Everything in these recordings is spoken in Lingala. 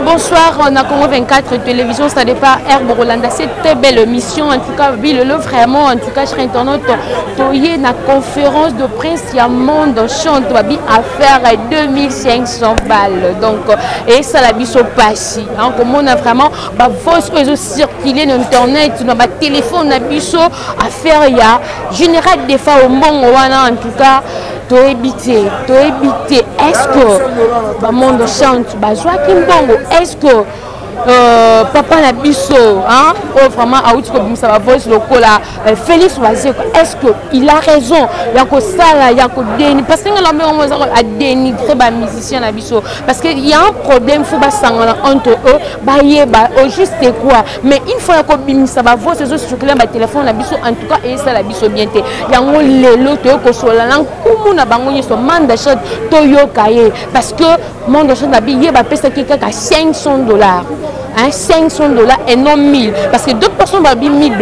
Bonsoir, on a Congo 24 télévision, ça dépend Herbe Rolanda, c'est très belle mission, en tout cas, le vraiment, en tout cas, je suis internaute, toyé na conférence de presse, il y a monde chante, à faire 2500 balles, donc, et ça la biso passi, hein, comme on a vraiment, voice réseau circulé dans internet, dans ma téléphone, na biso, à faire, il y a général des fois au monde, en tout cas, to éviter, est-ce que, monde chante, Joachim Bongo, est-ce que papa na biso hein vraiment out comme ça va voice local Félix Wazeko est-ce que il a raison ya ko sala ya ko déni parce que la meilleure chose à dénigrer ba musicien na biso parce que il y a un problème faut ba sangana entre eux ba yeba au juste quoi mais une fois ko bimisa ba voice sur ba téléphone na biso en tout cas et ça la biso bien té yango lelo to ko sola na kumu na bango nyiso manda shot to yokaye parce que manda shot na biye ba pesa kika $500 hein, $500 et non 1000 parce que d'autres personnes vont dire $1000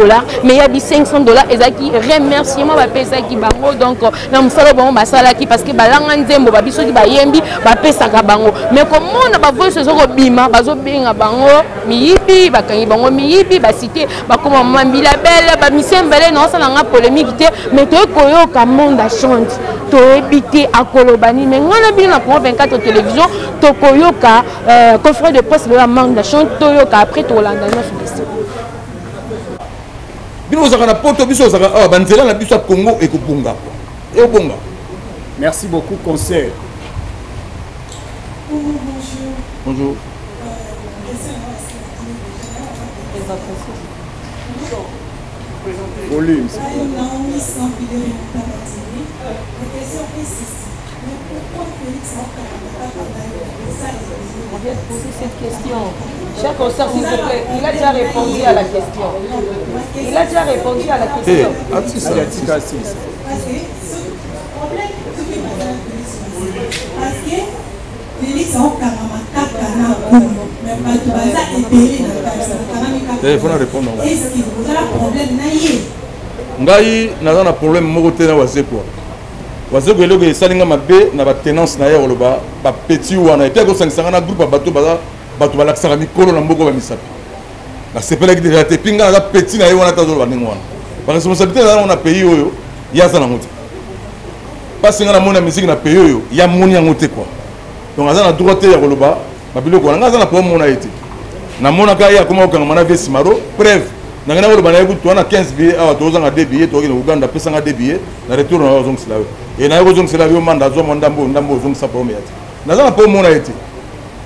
mais il y a $500 et ça qui remerciement va payer ça qui bango donc na musala bango basala qui parce que balanga nzembo ba biso ki ba yembi ba pesa ka bango mais comment na ba voice zo ko bima bazo benga bango miyibi ba kangi bango miyibi ba cité ba koma mambila belle ba misembele non ça na polémique té mais to koyo ka monde a chante to ebité à kolobani mais ngana bino na Congo 24 télévision to koyo ka conférence de presse de la monde a chante après tout l'année Congo et Kubunga. Merci beaucoup, conseil. Bonjour. Volume. On vient de poser cette question. Cher concert, s'il vous plaît, il a déjà répondu à la question. Il a déjà répondu à la question. Il faut répondre. Ngai n'a pas problème moko te na Wazeko. Wazeko eloko esalinga mabe na ba tenance na ye oloba ba petit wana et puis ko sanganga na groupe bato balakisaka mikolo na mboko ba misapi. Na sepelaki déjà te pinga na petit na ye wana tazo ba ningwana. Ba responsabilité na on a pays oyo ya za na ngote. Parce que na mona musique na pays oyo ya moni ya ngote quoi. Donc aza na droit te ya koloba ba biloko na ngaza na po mona ete. Na mona ka ya koma okanga mana vesi maro preuve. Nangana koloba na yebutu wana 15 billets awa tozanga 2 billets toki na Uganda pesanga 2 billets na retour na ozong sila. Et na ozong sila yo manda zo ndambo ozong sa po meati. Naza na po mona ete.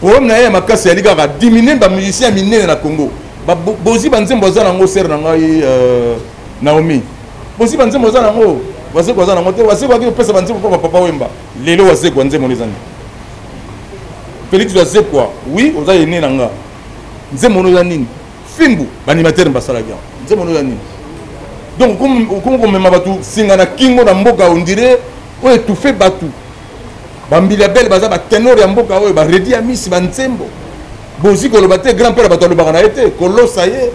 Problème na ye makasi ya liga ka diminuer ba musicien minene na Congo. Ba bozi banzembo za nango ser na ngai Naomi. Bozi banzembo za nango wase kwa za nango te wase kwa ki pesa banzembo kwa papa wemba. Lelo wase kwa nzembo lezani. Félix wase kwa oui oza yene nanga. Nzembo no za nini? Fimbu animateur mbasala gya. Nzembo no za nini? Donc comme même batu singana kingo na mboka on dirait o étouffé batu. Bambila belle baza ba ténor ya mboka oyo ba redi ya misi ba nzembo. Bozi ko lobate grand-père bato lo bakana été kolo ça y est.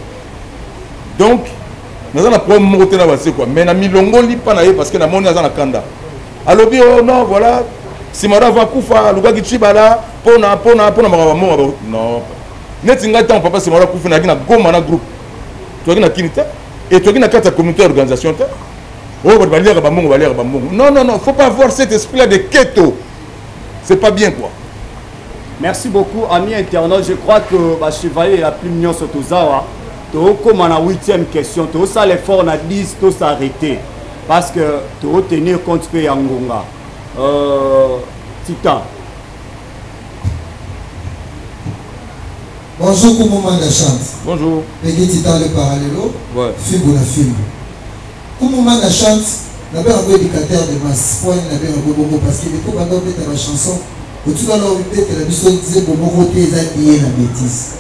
Donc nous avons problème monter na base quoi mais na milongo li pa na ye parce que na moni na kanda. Alobi oh non voilà si mara va kufa luka kichibala pona mama non. Netinga temps papa si mara kufa na kina goma na groupe. Tu as na kinita et tu as na carte communauté organisation ta. Oh ba lire ba mongo. Non, faut pas avoir cet esprit là de keto. C'est pas bien quoi. Merci beaucoup, amis internautes. Je crois que je suis vaillé la plus mignon sur tout ça. Comme on a 8e question, tout ça l'effort on a 10, tout s'arrêter. Parce que tu tenir compte de Yangonga. Tita. Bonjour, comment on chante? Bonjour. Peggy Tita le parallèlo. Ouais. Film la film. Comment on chante? D'abord un éducateur de masse. Point d'abord un bobo parce que les coups pendant peut-être la chanson. Au-dessus de la mission disait pour mon côté les habillés la bêtise.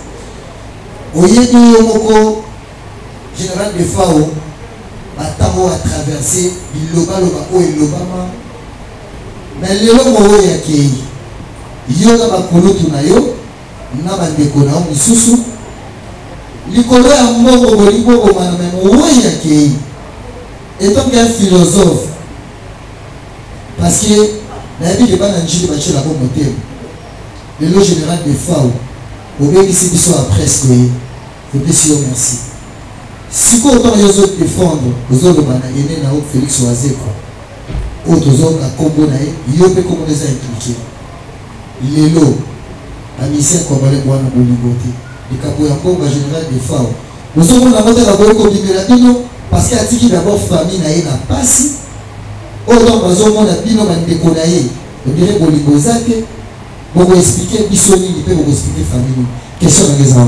Oyebi Yomoko, général de Fao, Batamo a traversé, Biloba Lobako et Lobama. Mais le Lomo Yaki, Yoga Bakolo Tunayo, Nabandeko na Misusu, Likolo a Moko Bolibo Omanamemo Yaki, et donc un philosophe. Parce que la vie de Bananji de Bachela Bomotem, le général de Fao. obengisi biso ya presque topesi yo merci sikoyo ntango yo ozodefendre ozoloba na ene na yo Félix Wazekwa oyo tozoyoka nkombo na ye yo mpe nkombo na eza implike lelo bamisien congolais bwana bolingo te likambo ya mbongo général de fao ozomona ngo taka koyi kobimela bino parce que atiki d'abord famille na ye na pasi oyo ntango bazomona bino bandeko na ye odire bolingo eza te bokoexplike biso nini mpe bokoexplike famille nini question nange eza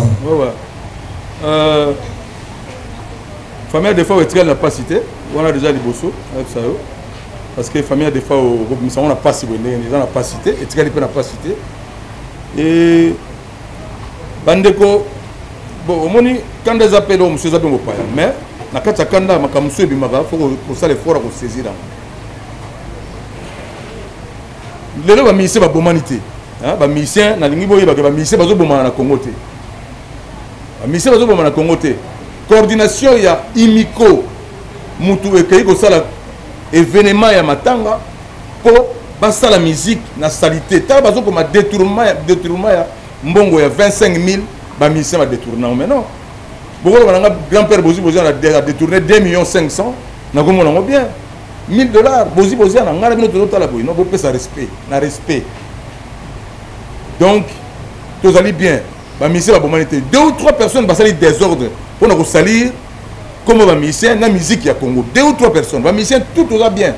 wana famille des fois etikali na pasi te wana déjà liboso ayebisa yo parce que famille des fois obimisa ngo na pasi boye ndenge eza na pasi te etikali mpe na pasi te e bandeko bon omoni kanda eza mpe loo mosu eza mpe mopaya mais na kati ya kanda makambo mosu ebimaka fo kosala effort ya kosaisir yango lelo bamisien babomani te bamisien nalingi boyebaka bamisien bazobomana na Congo te bamisien bazobomana na Congo te coordination ya imiko mutu ekei kosala événement ya matanga po basala musique na salité ta bazokoma détournement ya mbongo ya 25 000 bamisien badétourna mais non bokoloba nanga grand-père bozi a détourné 2 500 000 nakomona ngo bien $1000 bozi na ngana bino tozotala boye no bopesa respect na respect donc tozali bien bamisien babomani te 2 ou 3 personnes basali désordre mpona kosalir comme bamisien na musique ya Congo 2 ou 3 personnes bamisien tout toza bien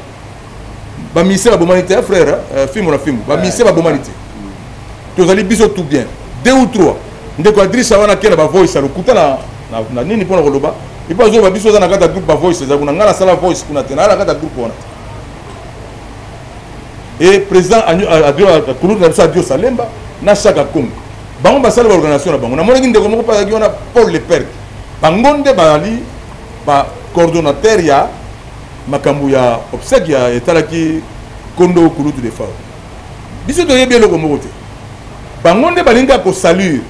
bamisien babomani te frère fimbo na fimbo bamisien babomani te tozali biso tout bien 2 ou 3 ndeko adrisa wana kena bavoice alokuta na nini mpona koloba epo azoba biso oza na kati ya groupe bavoice eza kuna nga nasala voice kuna te naa na kati ya groupe wana te e président kulutu na biso adio salemba na chaka kongo bango basali baorganisation na bango namonaki ndeko moko mpe azalaki wana Paul Leperc bango nde bazali bacoordonnateur ya makambo ya obsèque ya etalaki kondo kulutu de fao biso toyebi eloko moko te bango nde balingi kosalure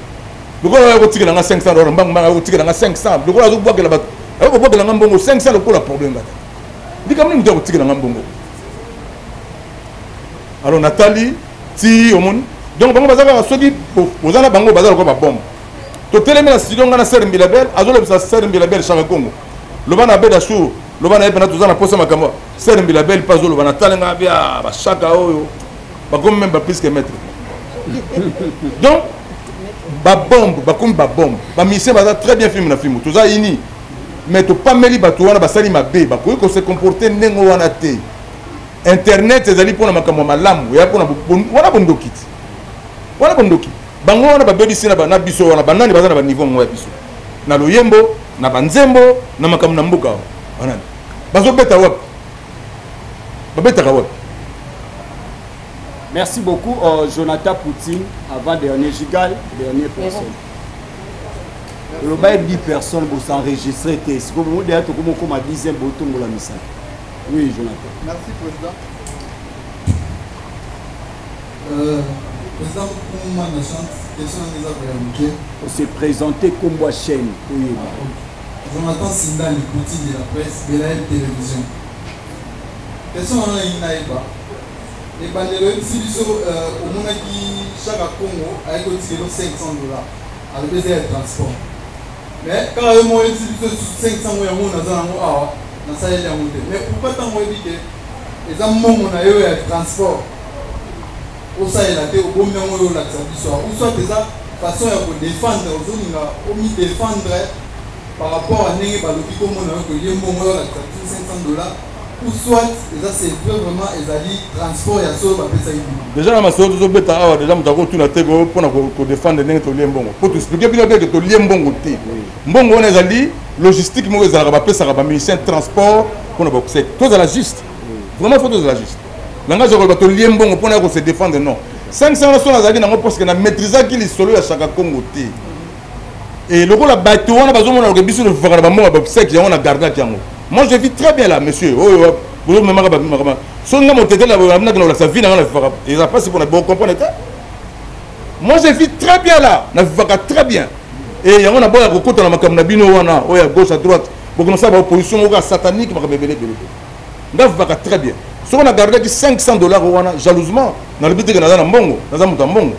lokola oyo kotikela nga $500 mbangombango oyo kotikela nga 500 lokola azobwakela bato oyo kobwakela nga mbongo 500 lokola problème kata likambo nini mutu akotikela nga mbongo alors natali ti omoni donc bango baza kaka soki oza na bango baza lokola babombe totelemi na studio nga na Ser Mbilabel azolobisa Ser Mbilabel Chaka Kongo loba na Beda Show loba na ye mpena toza na posa makambo Ser Mbilabel mpe azoloba natalenga bia bachaka oyo bakomi même bapriske maître donc babombe bakomi babombe bamisien baza très bien filme na filme toza ini mais topameli bato wana basali mabe bakoki kose comporte ndenge wana te internet ezali mpona makambo malamu ya mpona wana bondoki ti wana bondoki bango wana babebisi na biso wana banani baza na baniveau moko ya biso na loyembo na banzembo na makambo na mboka banani bazobeta wapi babetaka wapi. Merci beaucoup, Jonathan Poutine, avant-dernier Gigal, dernière personne. Le bail 10 personnes pour s'enregistrer. C'est comme vous dites, comme à 10e bouton pour la mission. Oui, Jonathan. Merci, Président. Président, comment on a chance, question à nous on s'est présenté comme la chaîne. Oui. Jonathan Sindali, Poutine de la presse, Belaël Télévision. Question à nous et bandelo si biso omonaki Chaka Kongo avec otilo $500 avec des transport mais quand yo mo eti biso 500 ya mona za ngo awa na salle ya monte mais pourquoi tant mo dit que eza mongo na yo ya transport au salle la te o bombe ngo yo la biso ou soit eza façon ya ko défendre ozoninga o mi défendre par rapport à ndenge balobi ko mona ko ye mongo yo la $500 ou soit c'est vraiment transport ya so bapesa ibi déjà na maso to beta awa déjà mutako tuna tego pona ko défendre ndenge to liembongo pour expliquer bien que to liembongo te mbongo on ezali logistique mo ezala bapesa ba musicien transport pona ba c'est to la juste vraiment faut to la juste langage ko ba to liembongo pona ko se défendre non 500 nations azali nango parce que na maîtriser ki lisolo ya Chaka Kongo te et le la bateau on a besoin de biso le faire ba mo ba c'est que on a gardé yango. Moi je vis très bien là, monsieur. Oh, vous me marquez pas. Si on a monté là, vous avez dit que ça vit dans la forêt. Et ça passe pour vous comprenez. Moi je vis très bien là, na vivaka très bien. Et on a beau à côté dans ma comme na bino wana, oh à gauche à droite. Pour que nous savions opposition au satanique, ma bébé bébé. Na vivaka très bien. Si on a gardé $500 wana jalousement, na le but que na mbongo, na za muta mbongo.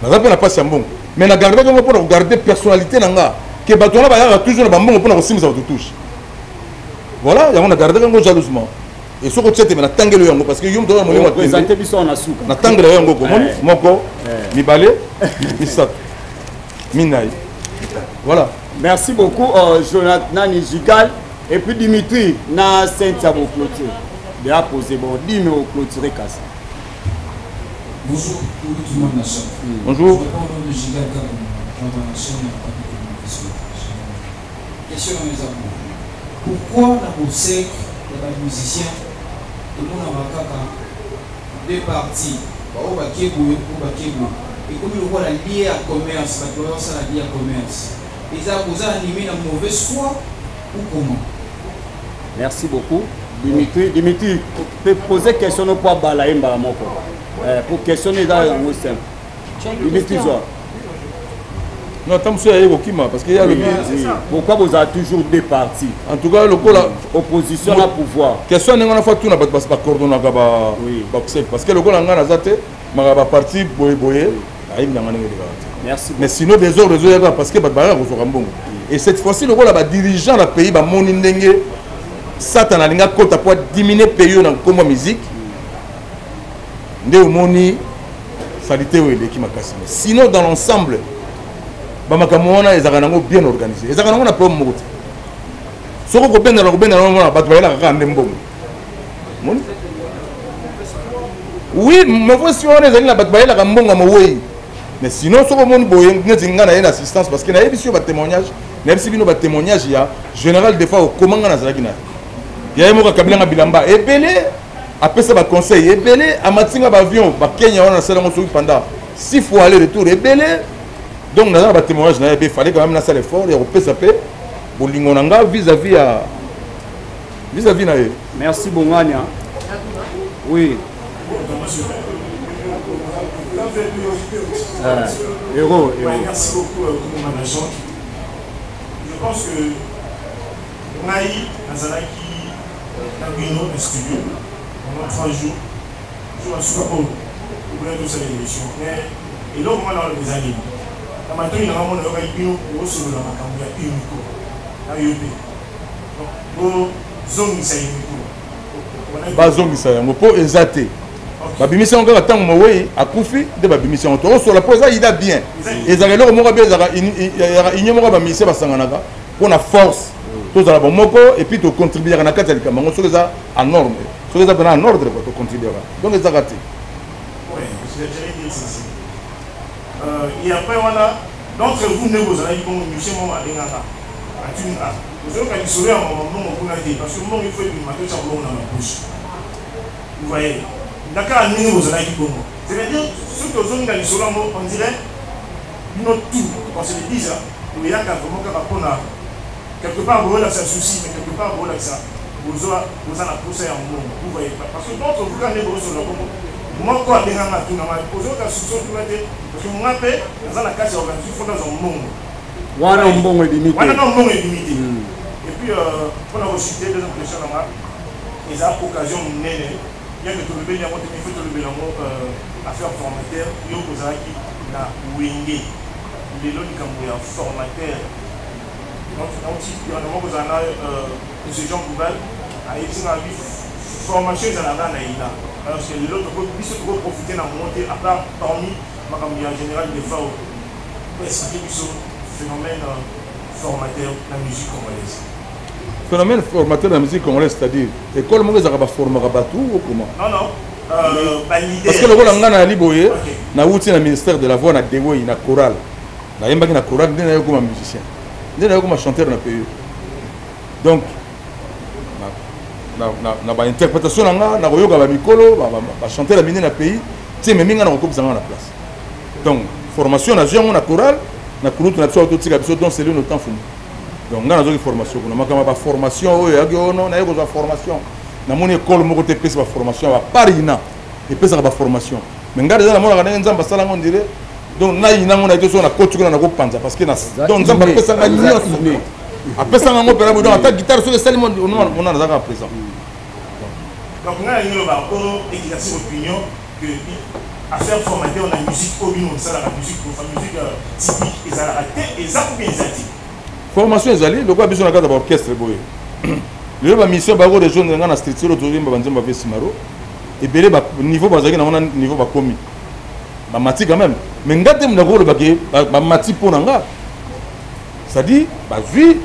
Na za pe na passe mbongo. mais na garder comme pour garder personnalité nanga que batona ba toujours na bambongo pour na kosimisa ba touche voilà ya on a gardé comme jalousement et ce que tu sais mais na tangelo yango parce que yum do mo mo présenter biso na suka na tangelo yango ko moko mibale misat minai voilà. Merci beaucoup Jonathan Nijigal et puis Dimitri na Saint-Tia pour clôture de la poser bon 10 minutes pour clôturer Kassa. Bonjour tout le monde la chaîne. Bonjour. Je réponds au nom de Gigal Kabou, dans la chaîne de question à mes amis. Pourquoi la musique de musiciens, tout le monde a deux parties, ou Bakébou ou Bakébou. Et comme le voit la lié à commerce, la commerce à la lié à commerce. Ils ont animé la mauvaise foi ou comment? Merci beaucoup. Dimitri, tu peux poser question pour balayer Mbalamoko. Pour questionner dans le simple. Dimitri, non, tant que c'est Kima parce qu'il y a le pourquoi vous avez toujours deux partis? En tout cas, le opposition à pouvoir. Question n'est pas tout n'a pas coordonné parce que le goal en Ganazate, ma parti boye. Merci. Mais sinon, des autres réseaux, parce que et cette fois-ci, le rôle de dirigeant du pays, Satan a diminuer le pays dans la musique. Sinon, dans l'ensemble, ils sont bien organisés. Ils sont bien organisés. Oui, mais si on est mais sinon, si on a une assistance, parce qu'il y a des témoignages, il y a des témoignages, il y a général des fois, comment on a il y a des Kabila Bilamba, et Belé, après ça, conseil, et Belé, à Matinga Bavion, Kenya, on a salé pendant 6 fois aller-retour, et Belé. Donc, dans un témoignage, il fallait quand même faire l'effort, et on peut s'appeler Bolingonanga vis-à-vis Naé. Merci, Bongania. Oui. Héros. Merci beaucoup, comme manager. Je pense que Naï, Nazalaki, Naguino, le studio, pendant 3 jours, je suis sûr pour tous ces émissions. Et là, on a des années. Maintenant, il y a un moment où il y a un micro, il y a un micro. Donc, zone, c'est un micro. Pas zone, c'est un micro, exacté. Babimisi encore tant mowe akufi de babimisi on to sur la posa il a bien ezalelo ko moko bezaka inyo moko ba mise basanganaka pour la force tous la bomoko et puis to contribuer na kati ya likambo so ça en norme so ça en ordre pour to contribuer donc ezakati oui je dirais dire ceci et après voilà d'entre vous ne vous allez comme monsieur mon alingaka atunga vous avez qu'à sourire à mon nom pour la dire parce que mon il faut une matin ça dans la bouche vous voyez. D'accord, c'est-à-dire, ceux qui ont dans l'isolement, on dirait, nous tout, on se le dit, il y a vraiment quelque part, vous avez un souci, mais quelque part, vous avez ça. Vous avez poussé en monde, vous voyez pas. Parce que d'autres, vous avez sur le moment. Moi, quand on a tout, vous avez un souci, parce que moi, dans la case organisée, il faut dans un monde. Voilà un bon limité. Et puis, pour la reciter, des impressions, ils ont l'occasion de mener. Il y a que tout le monde, il faut tout le monde affaire formateur, il y a qui na wingé, les lois du formateur. Donc, il y a un besoin de ce genre de nouvelles, à une formation dans la là. Parce que les autres peuvent profiter d'un monter à part parmi en général des fois pour expliquer ce phénomène formateur de la musique congolaise. Phénomène formateur de la musique congolaise, c'est-à-dire l'école mongaise a formé à Batou ou comment? Non. Parce que le rôle en Ghana, Liboye, na outil na ministère de la voix na Dewoy na chorale, na yemba na chorale, n'est pas comme musicien, n'est pas comme chanteur na pays. Donc, na ba interprétation na na koyoka ba mikolo, ba chanteur la mine na pays, ti me minga na ko bizanga na place. Donc, formation na jeune na chorale, na kurutu na tso autotika biso donc c'est le temps fou. Donc, on a une formation. On a une formation. On a une formation. On a une école qui a une formation. Paris, il y a une formation. Mais on a une formation. Donc, on a une formation. Parce que donc, on a une formation. Après ça, on a une formation. On a une guitare sur le salle. On a une présent. Donc, on a une opinion que à faire formater on a musique obino ça la musique pour faire musique typique et ça la raté et ça bien zati formation ezali le quoi besoin na kata ba orchestre boye le ba mission ba ko de jeunes nga na structure autour ba banzemba ba simaro et belé ba niveau bazaki na on niveau ba komi ba mati quand même mais ngate mna ko le ba mati pour nga ça dit ba vie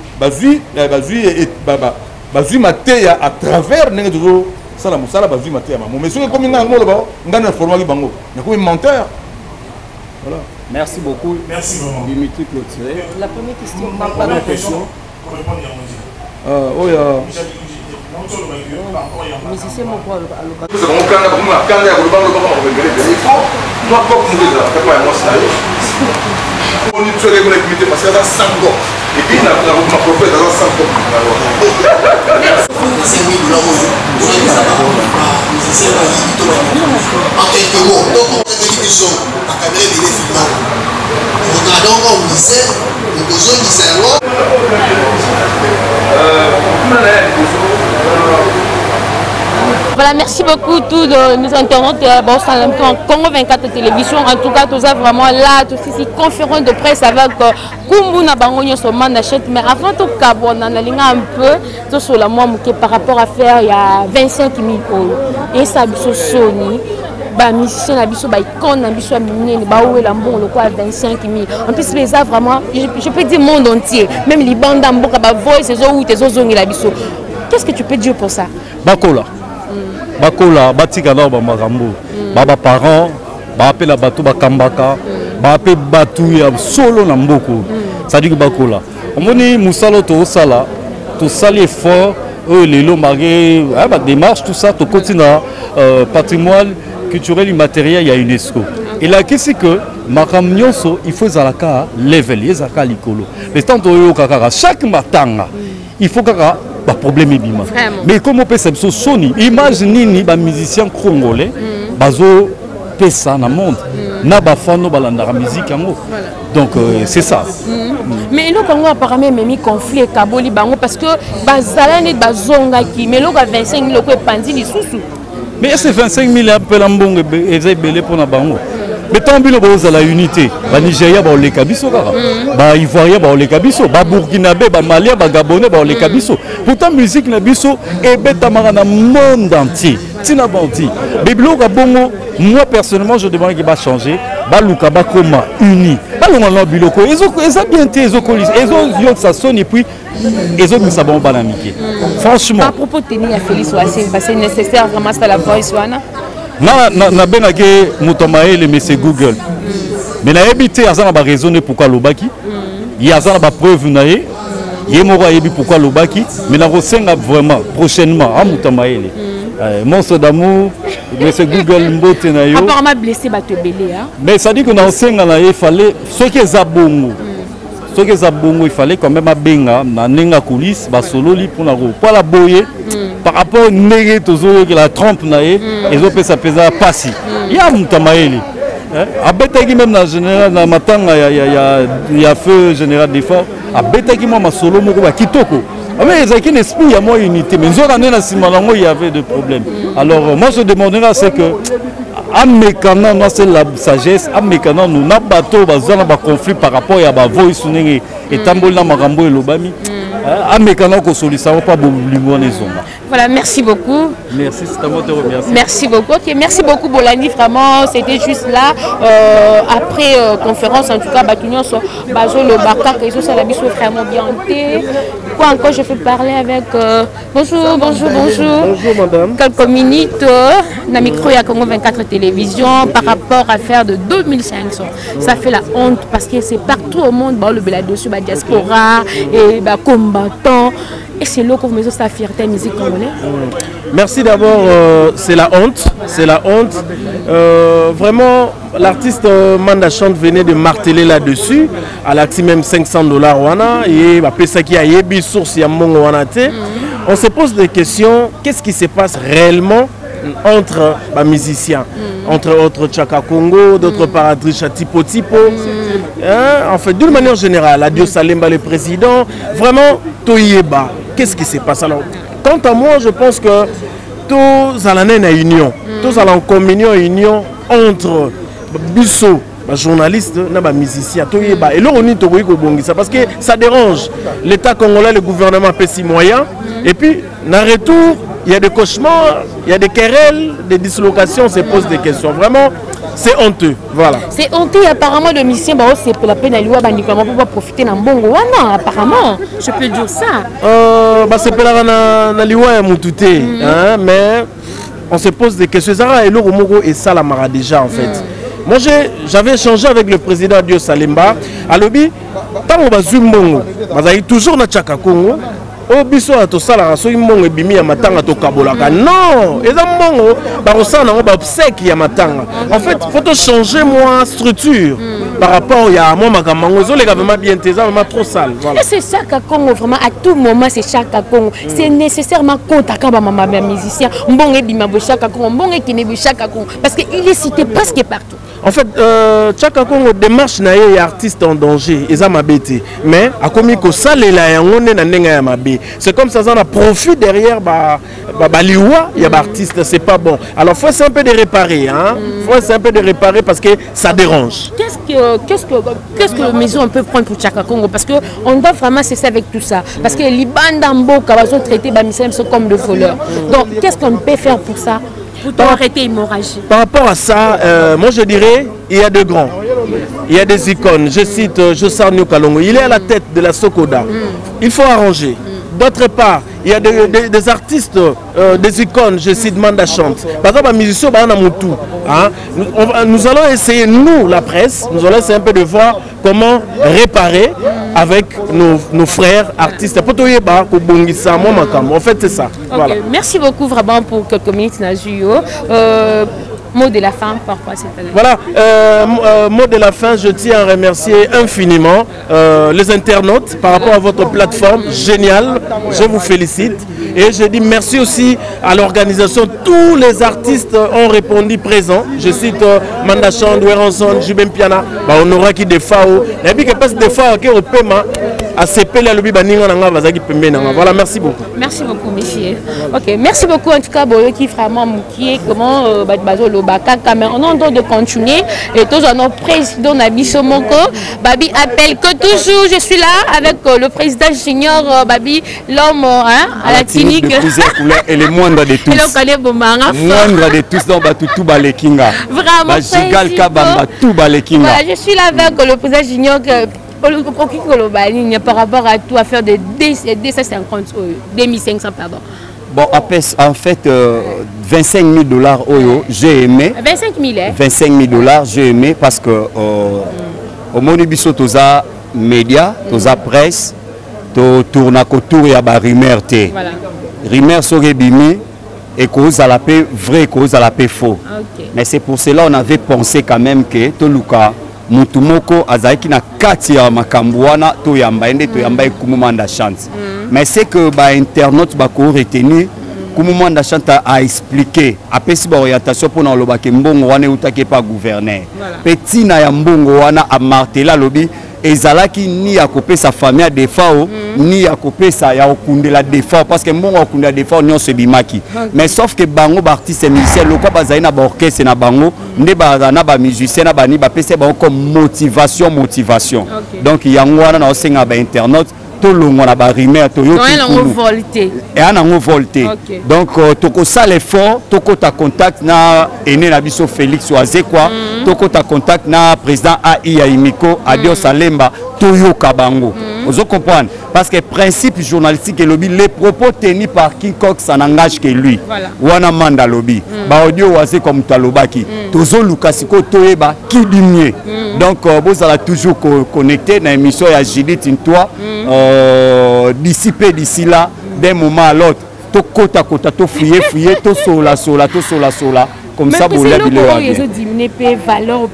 maté à travers n'est toujours ça la musala ba vie maté ma mais ce comme nga ngolo ba ngana former bango na ko menteur voilà. Merci beaucoup. Merci vraiment. Dimitri Clotilde. La première question. Première question. Oh ya. Musicien mon quoi à l'occasion. Nous avons quand il faut moi pas comme déjà pas moi ça. On est sur les collectivités parce que ça sango et puis la prophète dans sango. C'est oui là où en quelques mots donc on a des questions à cadrer les films. Regardons comme on disait le besoin qui s'est Voilà, merci beaucoup tous nos internautes en Congo 24 télévision. En tout cas, tout ça vraiment là, tout ici, conférence de presse avec Kumbuna Bangonyo sur Mandachette. Mais avant tout cas, on a un peu tout sur la moi par rapport à faire il y a 25 000 euros. Et ça, c'est Sony. Musicien na biso ba icône na biso minene ba ouela mbongo quoi 25 000 en plus les a vraiment je peux dire monde entier même les bandes mboka ba voice ezo ou tezo zongi la biso. Qu'est-ce que tu peux dire pour ça? Bakola batika na ba makambo ba parents ba appela bato ba kambaka ba appela batu ya solo na mboko ça dit que bakola omoni musalo to sala to sali effort lelo marqué ba démarche tout ça to continue patrimoine culturel immatériel, il y a UNESCO. Et là, qu'est-ce que Makamnyonso, il faut zalaka level, il zalaka likolo. Mais tant que chaque matin, il faut qu'il y ait un problème. Mais comme on peut se Sony, imaginez les musiciens congolais, bazo pesa na monde, na bafano balanda la musique donc c'est ça. Mais le Congo apparemment même mis conflit Kaboli bango parce que bazalane bazonga qui mais le 25 000 ko pandi ni susu. Mais c'est 25 000 appels en bon et c'est belé pour la bango. Mais tant que vous avez la unité, le Nigeria, le Kabiso, le Ivoirien, le Kabiso, le Burkinabé, le Malien, le Gabonais, le Kabiso. Pourtant, la musique, le Kabiso, est dans le monde entier. Moi, personnellement, je demande qu'il va changer. Baluka Bakoma uni. Balonga biloko. Ils ont bien été, ils ont ça sonne et puis ils ont ça bon banamique. Franchement. À propos de tenir à Félix Ouassine, parce que c'est nécessaire vraiment ça la voice wana. Na benake mutomaele mais c'est Google. Mais na habité azana ba raisonner pourquoi lobaki. Il y a azana ba preuve naé. Yemoro yebi pourquoi lobaki, mais na rosenga vraiment prochainement à mutomaele. Monstre d'amour, mais c'est Google Mbote na yo. Apparemment blessé ba te belé hein. Mais ça dit que na rosenga na il fallait ce qui est zabongo. Ce qui est zabongo il fallait quand même abenga na nenga coulisse ba solo li pour na ro. Pas la boyer par rapport négé tozo que la trompe na et zo pesa pesa passi. Ya mutomaele. Abetaki même na général na matanga ya feu général d'effort abetaki moi ma solo moko ba kitoko mais ils ont qu'un esprit il y a moins unité mais nzora na simalango il y avait des problèmes alors moi je demanderais c'est que à mécana non c'est la sagesse à mécana nous na bateau bazana ba conflit par rapport à ba voice nenge et tambol na makambo elobami à mécana ko solution pas bolingo na zonga. Voilà, merci beaucoup. Merci, c'est à moi de te remercier. Merci beaucoup. Okay, merci beaucoup Bolani, vraiment, c'était juste là. Après conférence, en tout cas, Bakunion sur Bazo le Baka, que ça la biso vraiment bien. Quoi encore, je fais parler avec. Bonjour. Bonjour madame. Quelques minutes, na micro ya Congo 24 télévision par rapport à faire de 2500. Ça fait la honte parce que c'est partout au monde, le Beladossu, la diaspora et les combattants. Et c'est là que vous mettez sa fierté musique congolaise. Merci d'abord, c'est la honte. Vraiment, l'artiste Manda Chante venait de marteler là-dessus. Elle a acquis même $500 wana et ça qui a yebi source ya mongo wana te. On se pose des questions, qu'est-ce qui se passe réellement entre les musiciens, entre autres Tchaka Congo, d'autres Paradricha Tipo. En fait, d'une manière générale, Adio Salemba le président, vraiment, Toyeba, qu'est-ce qui se passe? Alors, quant à moi, je pense que tous allons en union, tous allons en communion, union entre biso journaliste na musicien et là on est parce que ça dérange l'état congolais, le gouvernement fait 6 moyens et puis dans retour il y a des cauchemars, il y a des querelles, des dislocations, on se pose des questions. Vraiment, c'est honteux. Voilà. C'est honteux apparemment le musicien, c'est pour la peine à lui pour profiter d'un bon non, apparemment. Je peux dire ça. C'est pour la liwa mutute, mais on se pose des questions. Zara et Loromogo et ça la mara déjà en fait. Moi j'avais échangé avec le président Dio Salemba à Lobi. Tant on va zoom toujours na Tchaka Congo. Oh biso to sala so imongo ebimi ya matanga to kabolaka non eza mbongo ba rosana ba obsèque ya matanga en fait faut changer moi structure par rapport ya moi makamango zo les gouvernements bien teza vraiment trop sale voilà c'est ça qu'à Congo vraiment à tout moment c'est chaque Congo c'est nécessairement contact ba mama musicien mbongo ebima bo chaque Congo mbongo qui ne bo chaque Congo parce que il est cité presque partout. En fait, Tchaka Congo démarche na ye artiste en danger, ils ont mabété. Mais à comme ko salela ya ngone na nenga ya mabé. C'est comme ça, ça a profit derrière liwa il y a artiste, c'est pas bon. Alors faut essayer un peu de réparer, hein. Faut essayer un peu de réparer parce que ça dérange. Qu'est-ce que la maison peut prendre pour Tchaka Congo parce que on doit vraiment cesser avec tout ça parce que les bandes mboka va traiter ba misem comme de voleurs. Donc qu'est-ce qu'on peut faire pour ça? Pour arrêter l'hémorragie. Par rapport à ça, moi je dirais, il y a de grands, il y a des icônes. Je cite Jossar Nyokalongo, il est à la tête de la Sokoda. Il faut arranger. D'autre part, il y a des artistes, des icônes, je cite Manda Chante. Par exemple, musicien, nous allons essayer, nous, la presse, nous allons essayer un peu de voir comment réparer avec nos frères artistes. En fait, c'est ça. Okay. Voilà. Merci beaucoup vraiment pour quelques minutes, Najuyo. Mot de la fin, pourquoi cette année? Voilà, mot de la fin, je tiens à remercier infiniment les internautes par rapport à votre plateforme géniale. Je vous félicite et je dis merci aussi à l'organisation. Tous les artistes ont répondu présents. Je cite Mandachan, Doueranson, Jubem Piana, on aura qui des FAO. Et puis, qu'il des FAO qui au paiement. Voilà, merci beaucoup. Merci beaucoup, monsieur. Ok, merci beaucoup en tout cas, qui vraiment qui est comment mais on a de continuer et tous nos présidents Nabiso Moko, Babi appelle que toujours je suis là avec le président junior Babi, l'homme à la clinique. Et le moindre de tous. Moindre de tous dans Batutu Balekinga. Vraiment. Voilà, je suis là avec le président junior. Par rapport à tout, à faire des 250, 2500, pardon. Bon, en fait, 25 000 $, j'ai aimé. 25 000, hein? 25 000 $, j'ai aimé parce que au Monibiso, tu as médias, tu as presse, tu tournes à autour et à la rumeur. Voilà. Rumeur serait bimi et cause à la paix vrai, cause à la paix faux. Okay. Mais c'est pour cela qu'on avait pensé quand même que Toluka. Mutumoko azaiki na kati ya makambwana to yamba ende to yamba Kumumanda Chante. Mais c'est que internaute bako retenu Kumumanda Chante a expliqué après si orientation pour na lobake mbongo wana utake pas gouverneur. Petit na ya mbongo wana a martela lobi ezalaki ni ya kopesa famille de fao ni ya kopesa ya okundela de fao parce que mbongo okundela de fao nyo se bimaki. Mais sauf que bango artiste musicien lokwa bazali na ba orchestre na bango nde ba na ba musicien na bani ba pesa ba comme motivation. Donc yango wana na osenga ba internaute to longo na ba rimer to yo et ana volté. Donc toko ça l'effort toko ta contact na ene na biso Félix Oazekwa toko ta contact na président AI Imiko Adio Salemba Toyo Kabango. Vous comprenez? Parce que le principe journalistique et lobby, les propos tenus par King Cox, ça n'engage que lui. Wana manda lobby. Ba audio wase comme Talobaki. Tozo Lukasiko Toeba qui dit mieux. Donc vous allez toujours connecté dans l'émission à Judith Intoa. D'ici là, d'un moment à l'autre. To kota to fouiller, to sola. Comme mais ça, vous l'avez dit. Mais diminuer valeur,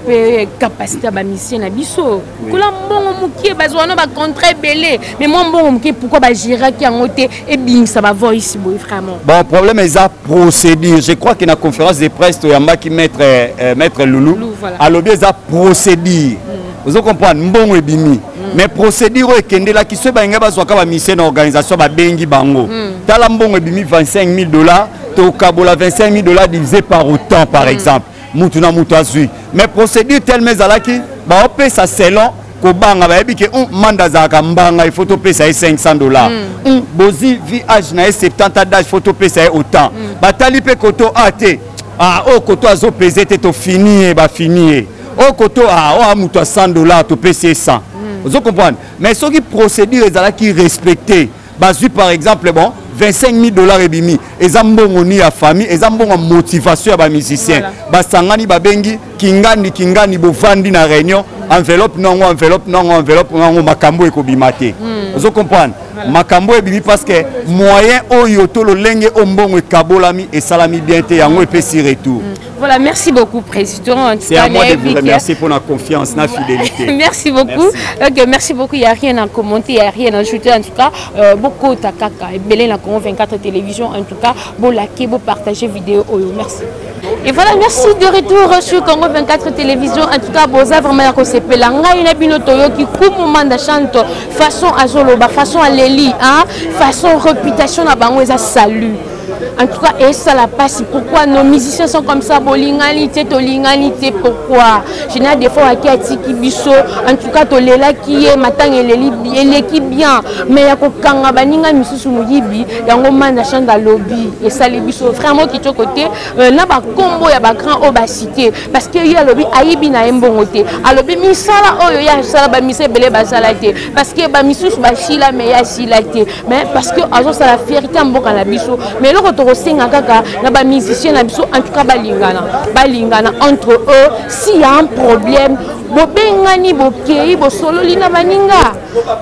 capacité à mission à biso. Kula mbongo mukie bazwana ba contrat belé. Mais moi mbongo mukie pourquoi ba gérer qui en côté et bien ça va voir ici vraiment. Bon problème est à procédure. Je crois que la conférence de presse to yamba qui maître Loulou. À l'objet ça procédure. Vous comprenez mbongo et bimi. Mais procédure est kende la qui se ba nga bazwa ka ba mission d'organisation ba bengi bango. Tala mbongo et bimi 25 000 $. Au Kabola 25 000 $ divisé par autant par exemple. mutu na mutu azui mais procédure tellement ezalaki baopesa selon kobanga bayebi ke manda zalaka mbanga il faut topesa ye $500 bozi vi age na ye 70 d'âge faut topesa ye autant batali mpe koto te oyo koto azopesa te tofini ye bafini ye oyo koto oyo mutu a $100 topesi ye 100 ozo comprendre mais soki procédure ezalaki respecté bazwi par exemple bon $25,000 ebimi eza mbongo ni ya famille eza mbongo motivation ya bamusicien basangani babengi kingani bovandi na réunion enveloppe nango makambo ekobima te ozo comprendre makambo ebibi parce que moyen oyo tolo lenge ombongo ekabolami esalami bien te yango epesi retour. Voilà, merci beaucoup, Président. C'est à moi de vous remercier pour la confiance, la fidélité. Merci beaucoup. Merci. Ok, merci beaucoup. Il n'y a rien à commenter, il n'y a rien à ajouter. En tout cas, beaucoup de Takaka et Belén la Congo 24 télévision. En tout cas, vous likez, vous partagez vidéo. Merci. Et voilà, merci de retour sur Congo 24 télévision. En tout cas, vous avez vraiment la concept. La ngaïna binotoyo qui coupe moment de chante façon à Zoloba, façon à Léli, hein, façon réputation à Bangweza salut. En tout cas, et ça la passe. Pourquoi nos musiciens sont comme ça? Bolingalité, tolingalité, pourquoi? Je n'ai des fois qui a tiki biso. En tout cas, tolela qui est matin et l'équipe bien. Mais il y a quand baninga misusu muyibi, il y a un moment d'achat dans lobby et ça les biso. Vraiment qui est côté, là bas combo ya bas grand obacité parce que y a lobby ayibi na embongoté. A lobby misala oh ya sala ba misé belé ba salate parce que ba misusu ba chila mais ya silate. Mais parce que azo ça la fierté en boka la biso. Mais le retour kaka na ba musicien na biso en tout cas balingana entre eux s'il y a un problème bobengani bokei bosololi na baninga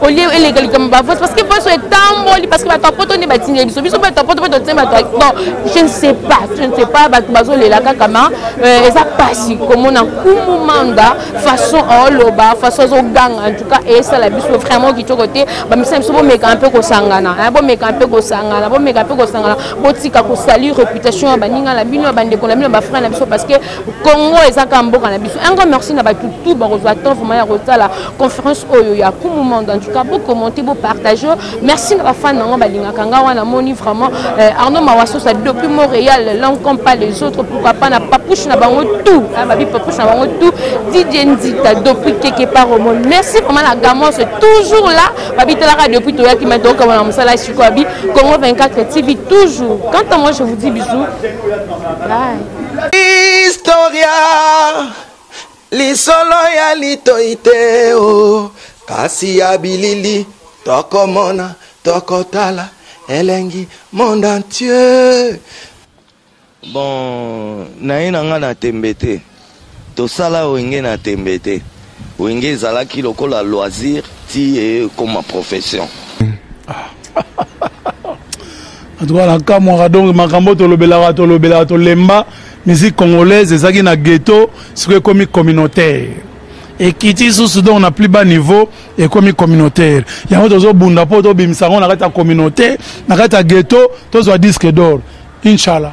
au lieu illégal comme ba parce que boso est tamboli parce que ba tapoto ne batini biso biso ba tapoto ba tsema non je ne sais pas ba bazole la kaka ma eza pasi comme on a kumumanda façon oloba façon zo gang en tout cas et ça la biso vraiment qui côté ba misa biso bo meka un peu ko sangana bo meka un peu ko sangana botika ko salut réputation ya baninga la bino bande ko la bino ba frère na biso parce que Congo eza kamboka na biso un grand merci na ba tout ba rezoatant vraiment ya rota la conférence oyo ya kumumanda en tout cas vous commentez vous partagez merci na ba fan na balinga kanga wana moni vraiment Arnaud Mawaso ça depuis Montréal l'encom pas les autres pourquoi pas na papouche na bango tout babi papouche na bango tout DJ Nzita depuis quelque part au monde merci vraiment la gamin c'est toujours là babi telaka depuis to ya ki maintenant comme on sala sikobi Congo 24 TV toujours quant à moi je vous dis bisous bye. Historia lisolo ya litoite o kasi ya bilili tokomona tokotala elengi monde entier. Bon naina nga na tembete tosala wenge na tembete wenge ezalaki lokola loisir ti comme profession. En tout cas, la Camora donc makambo tolobela tolemba musique congolaise ezaki na ghetto c'est comme communautaire et kiti sous donc na plus bas niveau et comme communautaire yango tozo bunda po to bimsango na kata communautaire na kata ghetto tozo disque d'or inchallah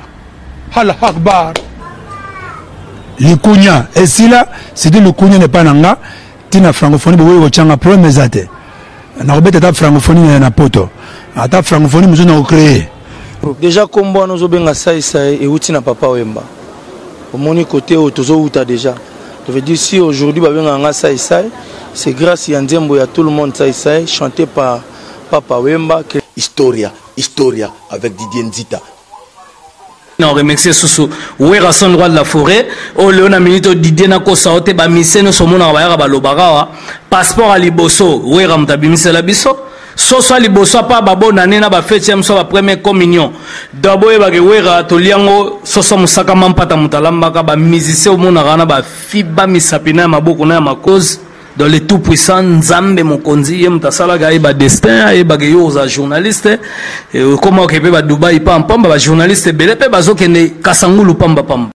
Allah akbar likunya et si là c'était le kunya n'est pas nanga tina francophonie bo wo changa problème ezate na robeta ta francophonie na poto ata francophonie muzo na créer déjà combo nous obenga ça et outi na papa Wemba au moni côté tozo uta déjà je veux dire si aujourd'hui babenga nga ça c'est grâce à Nzembo ya tout le monde ça chanté par papa Wemba que historia avec Didier Nzita. On remercie Soussou. Où est Rasson le roi de la forêt? Oh Léona Minito Didier Nako Saote ba miseno somona ba ba lobara passeport à Liboso. Où est Ramtabi Misela Biso? Soso liboso pa babo nanena ba fetième so ba première communion d'abo e ba gewera to liango soso musaka mampata mutalamba ka ba musicien mona kana ba fiba misapina maboko na makoz dans les tout puissants Nzambe mokonzi ye mutasala ga ba destin e ba geyo za journaliste et comment ke ba Dubai pa pamba ba journaliste belé pe bazokende kasangulu pamba pamba